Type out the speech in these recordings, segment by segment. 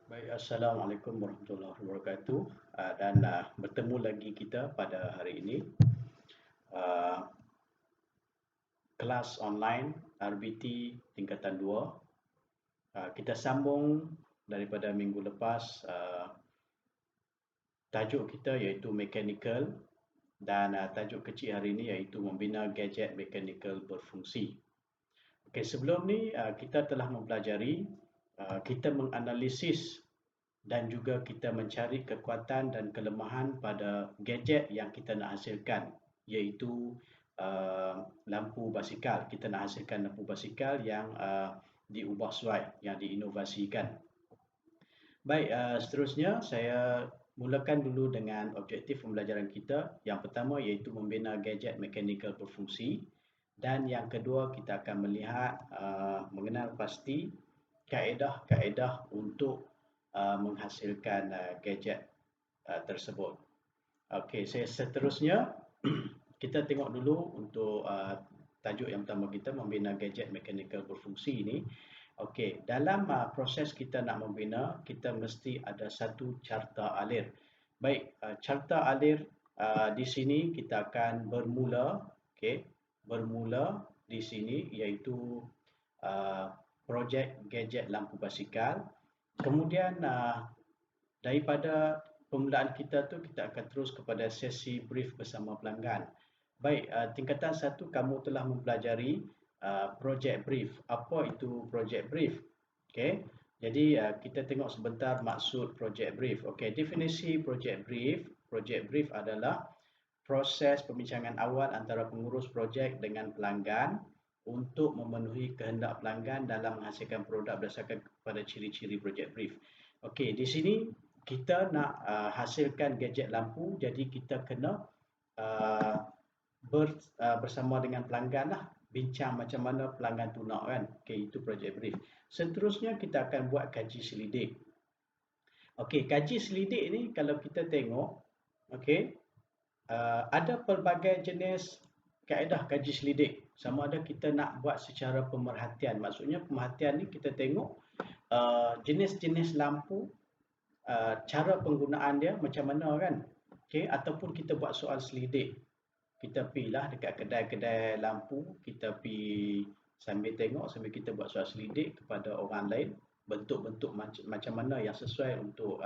Baik, Assalamualaikum warahmatullahi wabarakatuh. Dan bertemu lagi kita pada hari ini. Uh, Kelas online RBT tingkatan 2. Kita sambung daripada minggu lepas. Tajuk kita iaitu mechanical dan tajuk kecil hari ini iaitu membina gadget mechanical berfungsi. Okey, sebelum ni kita telah mempelajari, kita menganalisis dan juga kita mencari kekuatan dan kelemahan pada gadget yang kita nak hasilkan, iaitu lampu basikal. Kita nak hasilkan lampu basikal yang diubah suai, yang diinovasikan. Baik, seterusnya saya mulakan dulu dengan objektif pembelajaran kita. Yang pertama iaitu membina gadget mechanical berfungsi, dan yang kedua kita akan melihat mengenal pasti kaedah-kaedah untuk menghasilkan gadget tersebut. Okey, seterusnya kita tengok dulu untuk tajuk yang pertama kita, membina gadget mechanical berfungsi ini. Okey, dalam proses kita nak membina, kita mesti ada satu carta alir. Baik, carta alir di sini kita akan bermula, okey, bermula di sini iaitu projek gadget lampu basikal. Kemudian daripada permulaan kita tu kita akan terus kepada sesi brief bersama pelanggan. Baik, tingkatan 1 kamu telah mempelajari project brief. Apa itu project brief? Okey. Jadi kita tengok sebentar maksud project brief. Okey, definisi project brief. Project brief adalah proses pembincangan awal antara pengurus projek dengan pelanggan untuk memenuhi kehendak pelanggan dalam menghasilkan produk berdasarkan kepada ciri-ciri project brief. Okey, di sini kita nak hasilkan gadget lampu, jadi kita kena bersama dengan pelanggan lah, bincang macam mana pelanggan tu nak kan. Okey, itu project brief. Seterusnya kita akan buat kaji selidik. Okey, kaji selidik ni kalau kita tengok, okey, ada pelbagai jenis kaedah kaji selidik. Sama ada kita nak buat secara pemerhatian. Maksudnya pemerhatian ni kita tengok jenis-jenis lampu, cara penggunaan dia macam mana kan. Okey, ataupun kita buat soal selidik. Kita pergilah dekat kedai-kedai lampu, kita pergi sambil tengok, sambil kita buat soal selidik kepada orang lain, bentuk-bentuk macam mana yang sesuai untuk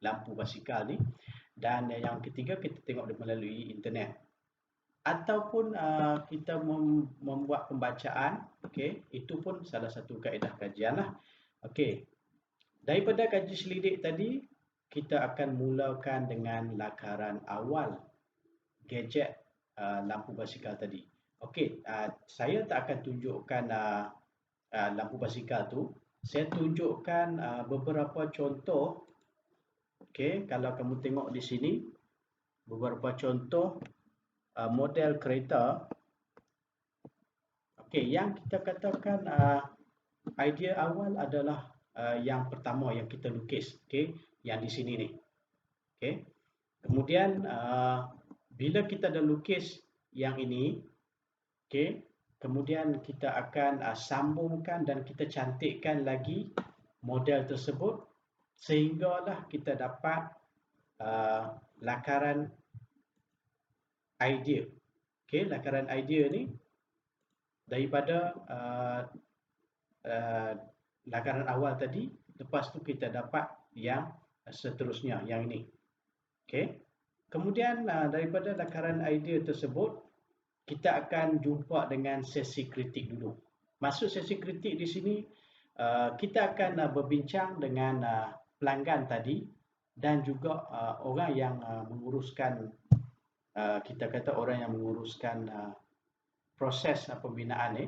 lampu basikal ni. Dan yang ketiga, kita tengok melalui internet. Ataupun kita membuat pembacaan, okey, itu pun salah satu kaedah kajian lah. Okey, daripada kaji selidik tadi, kita akan mulakan dengan lakaran awal gadget lampu basikal tadi. Okey, saya tak akan tunjukkan lampu basikal tu. Saya tunjukkan beberapa contoh. Okey, kalau kamu tengok di sini, beberapa contoh model kereta. Okey, yang kita katakan idea awal adalah yang pertama yang kita lukis, okey, yang di sini ni. Okey. Kemudian bila kita dah lukis yang ini, okey, kemudian kita akan sambungkan dan kita cantikkan lagi model tersebut sehinggalah kita dapat lakaran idea. Okey, lakaran idea ni daripada lakaran awal tadi, lepas tu kita dapat yang seterusnya, yang ini. Okey. Kemudian daripada lakaran idea tersebut, kita akan jumpa dengan sesi kritik dulu. Maksud sesi kritik di sini, kita akan berbincang dengan pelanggan tadi dan juga orang yang menguruskan, kita kata orang yang menguruskan proses pembinaan ni,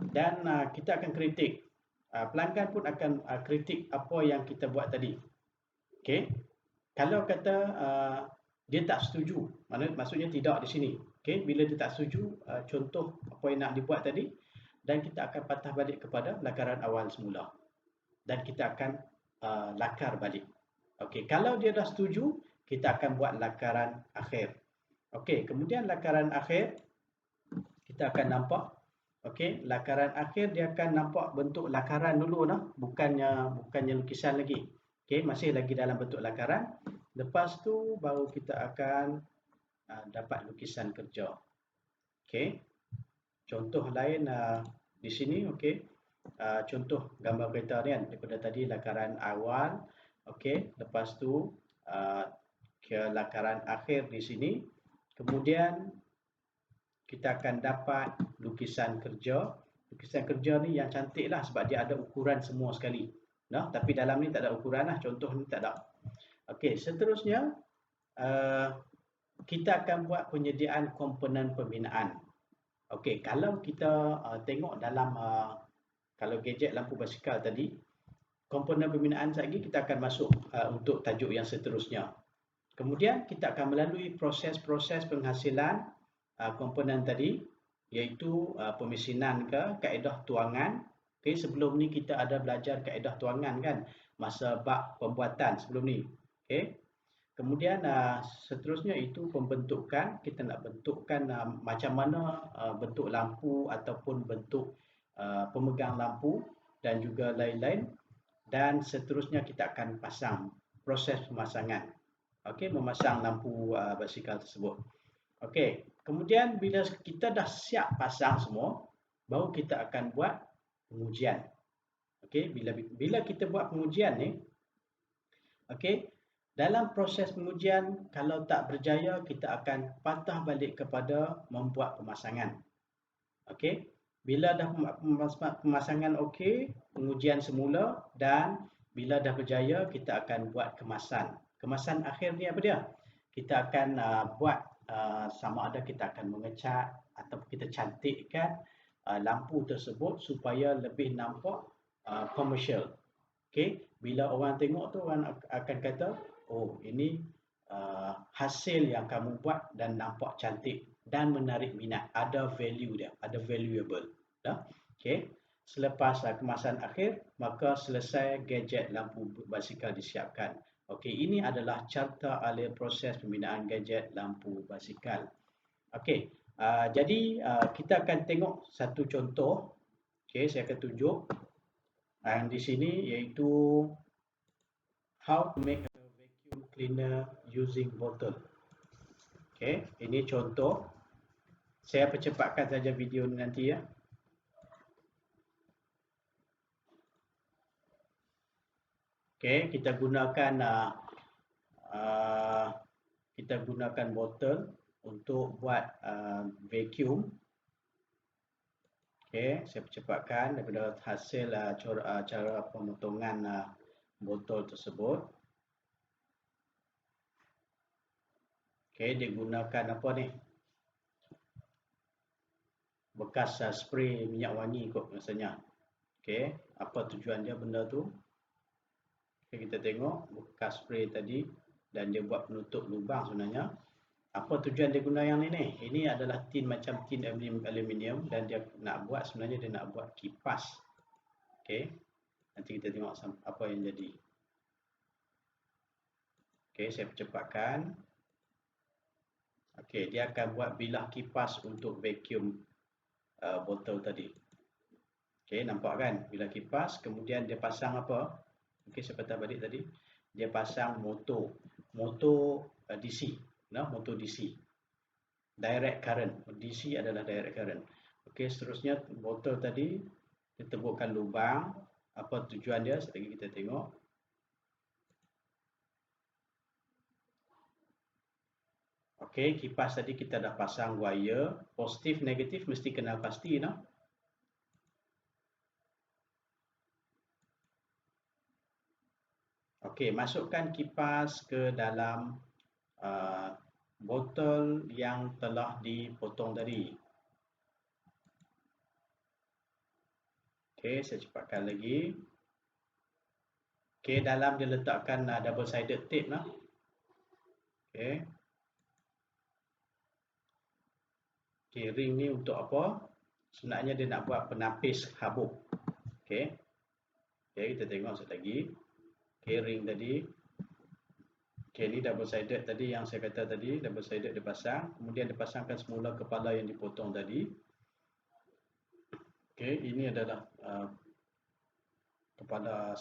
dan kita akan kritik. Pelanggan pun akan kritik apa yang kita buat tadi. Okey. Kalau kata dia tak setuju, maksudnya tidak di sini. Okey, bila dia tak setuju, contoh apa yang nak dibuat tadi, dan kita akan patah balik kepada lakaran awal semula. Dan kita akan lakar balik. Okey, kalau dia dah setuju, kita akan buat lakaran akhir. Okey, kemudian lakaran akhir kita akan nampak, okey, lakaran akhir dia akan nampak bentuk lakaran dulu lah, bukannya lukisan lagi. Okey, masih lagi dalam bentuk lakaran. Lepas tu baru kita akan dapat lukisan kerja. Okey. Contoh lain di sini, okey. Contoh gambar kereta ni kan, daripada tadi lakaran awal, okey. Lepas tu ke lakaran akhir di sini. Kemudian kita akan dapat lukisan kerja. Lukisan kerja ni yang cantik lah sebab dia ada ukuran semua sekali. Nah, tapi dalam ni tak ada ukuran lah. Contoh ni tak ada. Okey, seterusnya kita akan buat penyediaan komponen pembinaan. Okey, kalau kita tengok dalam kalau gadget lampu basikal tadi, komponen pembinaan lagi kita akan masuk untuk tajuk yang seterusnya. Kemudian kita akan melalui proses-proses penghasilan komponen tadi, iaitu pemesinan ke kaedah tuangan. Okay, sebelum ni kita ada belajar kaedah tuangan kan, masa bab pembuatan sebelum ni. Okay. Kemudian seterusnya itu pembentukan. Kita nak bentukkan macam mana bentuk lampu ataupun bentuk pemegang lampu dan juga lain-lain. Dan seterusnya kita akan pasang, proses pemasangan. Okey, memasang lampu basikal tersebut. Okey, kemudian bila kita dah siap pasang semua, baru kita akan buat pengujian. Okey, bila kita buat pengujian ni, okey, dalam proses pengujian kalau tak berjaya, kita akan patah balik kepada membuat pemasangan. Okey, bila dah pemasangan okey, pengujian semula, dan bila dah berjaya, kita akan buat kemasan. Kemasan akhir ni apa dia? Kita akan buat sama ada kita akan mengecat atau kita cantikkan lampu tersebut supaya lebih nampak komersial. Okey, bila orang tengok tu orang akan kata, oh ini hasil yang kamu buat dan nampak cantik dan menarik minat, ada value dia, ada valuable. Okey, selepas kemasan akhir, maka selesai gadget lampu basikal disiapkan. Okey, ini adalah carta alur proses pembinaan gadget lampu basikal. Okey, jadi kita akan tengok satu contoh. Okey, saya akan tunjuk di sini, iaitu how to make a vacuum cleaner using bottle. Okey, ini contoh. Saya percepatkan saja video ni nanti ya. Okey, kita gunakan botol untuk buat vacuum. Okey, saya percepatkan daripada hasil cara pemotongan botol tersebut. Okey, dia gunakan apa ni? Bekas spray minyak wangi kot rasanya. Okey, apa tujuan dia benda tu? Okay, kita tengok bekas spray tadi dan dia buat penutup lubang sebenarnya. Apa tujuan dia guna yang ni? Ini adalah tin macam tin aluminium dan dia nak buat sebenarnya dia nak buat kipas. Okey. Nanti kita tengok apa yang jadi. Okey, saya percepatkan. Okey, dia akan buat bilah kipas untuk vacuum botol tadi. Okey, nampak kan bilah kipas, kemudian dia pasang apa? Okey, saya patah balik tadi. Dia pasang motor DC, motor DC. Direct current. DC adalah direct current. Okey, seterusnya botol tadi ditebukan lubang. Apa tujuan dia? Sekali kita tengok. Okey, kipas tadi kita dah pasang wire. Positif, negatif mesti kenal pasti, Okey, masukkan kipas ke dalam botol yang telah dipotong tadi. Okey, saya cepatkan lagi. Okey, dalam dia letakkan double sided tape Okey. Okey, ring ni untuk apa? Sebenarnya dia nak buat penapis habuk. Okey. Okey, kita tengok sekali lagi. Okey, ring tadi. Okey, ni double sided tadi yang saya kata tadi, double sided dia pasang, kemudian dia pasangkan semula kepala yang dipotong tadi. Okey, ini adalah kepala